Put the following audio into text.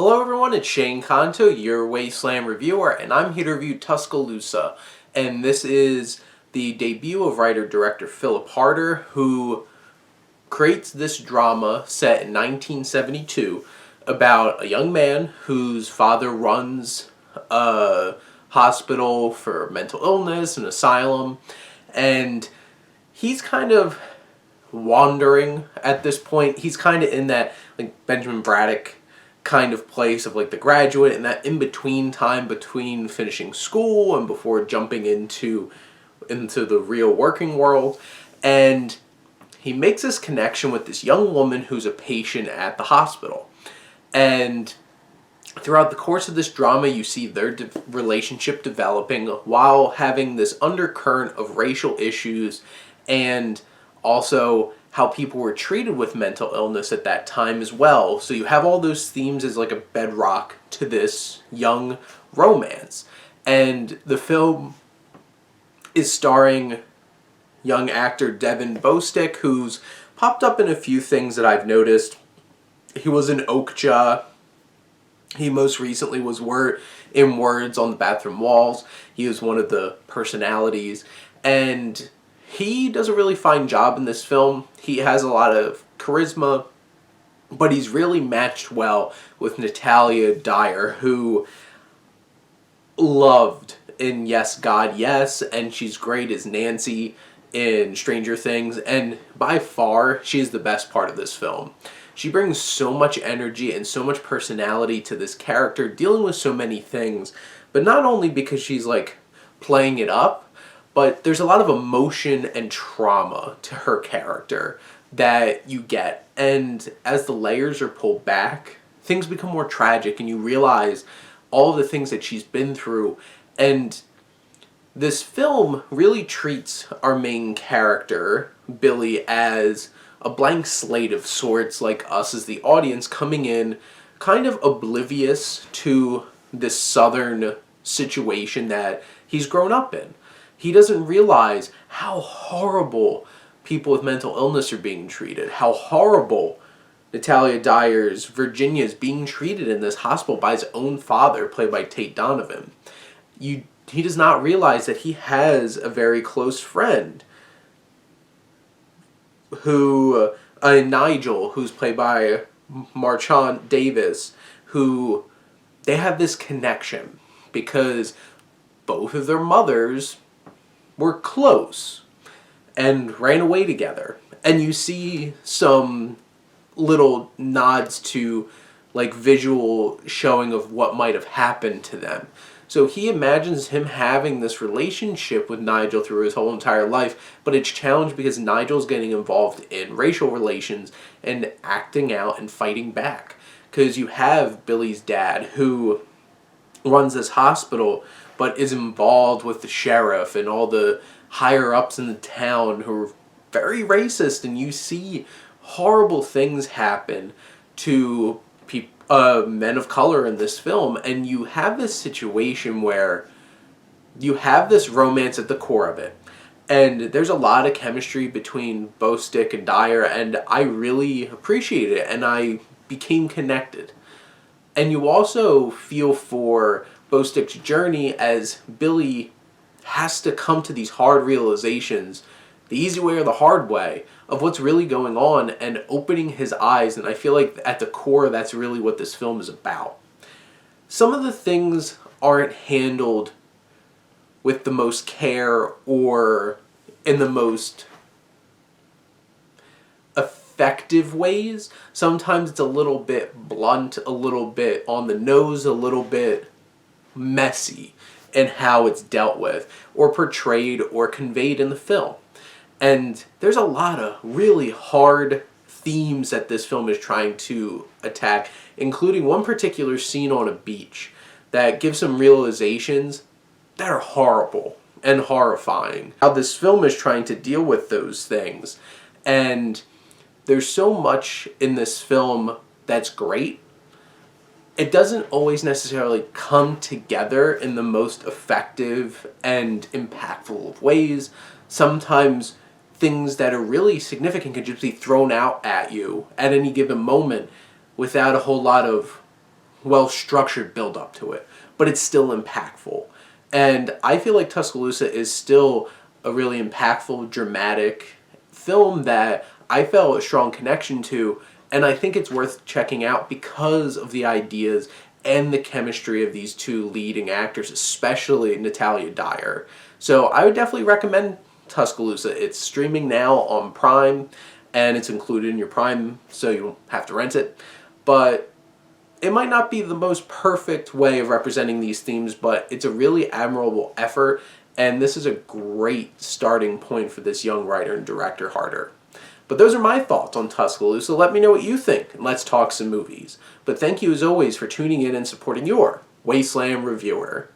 Hello everyone, it's Shane Kanto, your Wasteland reviewer, and I'm here to review Tuscaloosa. And this is the debut of writer-director Philip Harder, who creates this drama set in 1972 about a young man whose father runs a hospital for mental illness, an asylum, and he's kind of wandering at this point. He's kind of in that Benjamin Braddock kind of place of The Graduate, and that in-between time between finishing school and before jumping into the real working world. And he makes this connection with this young woman who's a patient at the hospital. And throughout the course of this drama, you see their relationship developing while having this undercurrent of racial issues and also how people were treated with mental illness at that time as well. So you have all those themes as a bedrock to this young romance. And the film is starring young actor Devin Bostick, who's popped up in a few things that I've noticed. He was in Okja. He most recently was in Words on the Bathroom Walls. He was one of the personalities. And he does a really fine job in this film. He has a lot of charisma, but he's really matched well with Natalia Dyer, who loved in Yes, God, Yes, and she's great as Nancy in Stranger Things, and by far, she's the best part of this film. She brings so much energy and so much personality to this character, dealing with so many things, but not only because she's playing it up, but there's a lot of emotion and trauma to her character that you get. And as the layers are pulled back, things become more tragic and you realize all of the things that she's been through. And this film really treats our main character, Billy, as a blank slate of sorts, like us as the audience coming in kind of oblivious to this southern situation that he's grown up in. He doesn't realize how horrible people with mental illness are being treated, how horrible Natalia Dyer's Virginia is being treated in this hospital by his own father, played by Tate Donovan. He does not realize that he has a very close friend who, Nigel, who's played by Marchant Davis, who they have this connection because both of their mothers were close and ran away together. And you see some little nods to visual showing of what might have happened to them. So he imagines him having this relationship with Nigel through his whole entire life, but it's challenged because Nigel's getting involved in racial relations and acting out and fighting back. Because you have Billy's dad, who runs this hospital, but is involved with the sheriff and all the higher-ups in the town who are very racist, and you see horrible things happen to men of color in this film, and you have this situation where you have this romance at the core of it, and there's a lot of chemistry between Bostick and Dyer, and I really appreciate it, and I became connected. And you also feel for Bostick's journey as Billy has to come to these hard realizations, the easy way or the hard way, of what's really going on and opening his eyes. And I feel like at the core, that's really what this film is about. Some of the things aren't handled with the most care or in the most effective ways. Sometimes it's a little bit blunt, a little bit on the nose, a little bit messy in how it's dealt with or portrayed or conveyed in the film. And there's a lot of really hard themes that this film is trying to attack, including one particular scene on a beach that gives some realizations that are horrible and horrifying. How this film is trying to deal with those things. And there's so much in this film that's great. It doesn't always necessarily come together in the most effective and impactful of ways. Sometimes things that are really significant can just be thrown out at you at any given moment without a whole lot of well-structured build-up to it, but it's still impactful. And I feel like Tuscaloosa is still a really impactful, dramatic film that I felt a strong connection to, and I think it's worth checking out because of the ideas and the chemistry of these two leading actors, especially Natalia Dyer. So I would definitely recommend Tuscaloosa. It's streaming now on Prime, and it's included in your Prime, so you don't have to rent it. But it might not be the most perfect way of representing these themes, but it's a really admirable effort, and this is a great starting point for this young writer and director, Harder. But those are my thoughts on Tuscaloosa. Let me know what you think, and let's talk some movies. But thank you as always for tuning in and supporting your Wasteland Reviewer.